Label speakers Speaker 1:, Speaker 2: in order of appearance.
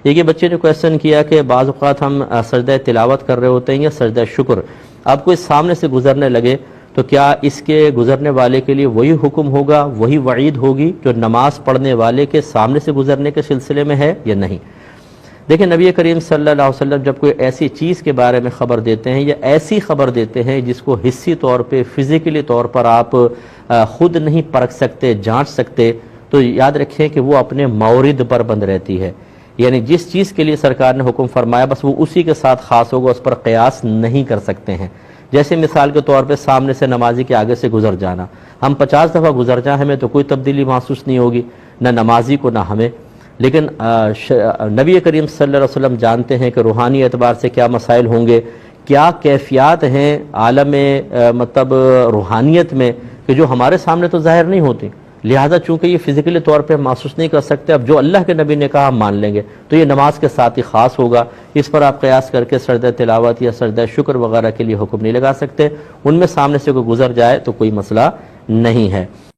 Speaker 1: ایک یہ بچے نے کویسچن کیا کہ بعض اوقات ہم سجدہ تلاوت کر رہے ہوتے ہیں یا سجدہ شکر، اب کوئی سامنے سے گزرنے لگے تو کیا اس کے گزرنے والے کے لیے وہی حکم ہوگا، وہی وعید ہوگی جو نماز پڑھنے والے کے سامنے سے گزرنے کے سلسلے میں ہے یا نہیں؟ دیکھیں نبی کریم صلی اللہ علیہ وسلم جب کوئی ایسی چیز کے بارے میں خبر دیتے ہیں یا ایسی خبر دیتے ہیں جس کو حسی طور پہ فزیکلی طور پر آپ خود نہیں پرکھ سکتے، جانچ سکتے، تو یاد رکھیں کہ وہ اپنے مورد پر بند رہتی ہے، یعنی جس چیز کے لیے سرکار نے حکم فرمایا بس وہ اسی کے ساتھ خاص ہوگا، اس پر قیاس نہیں کر سکتے ہیں۔ جیسے مثال کے طور پہ سامنے سے نمازی کے آگے سے گزر جانا، ہم 50 دفعہ گزر جائیں ہمیں تو کوئی تبدیلی محسوس نہیں ہوگی، نہ نمازی کو نہ ہمیں، لیکن نبی کریم صلی اللہ علیہ وسلم جانتے ہیں کہ روحانی اعتبار سے کیا مسائل ہوں گے، کیا کیفیات ہیں عالم مطلب روحانیت میں کہ جو ہمارے سامنے تو ظاہر نہیں ہوتی، لہٰذا چونکہ یہ فزیکلی طور پہ محسوس نہیں کر سکتے، اب جو اللہ کے نبی نے کہا ہم مان لیں گے، تو یہ نماز کے ساتھ ہی خاص ہوگا، اس پر آپ قیاس کر کے سجدہ تلاوت یا سجدہ شکر وغیرہ کے لیے حکم نہیں لگا سکتے، ان میں سامنے سے کوئی گزر جائے تو کوئی مسئلہ نہیں ہے۔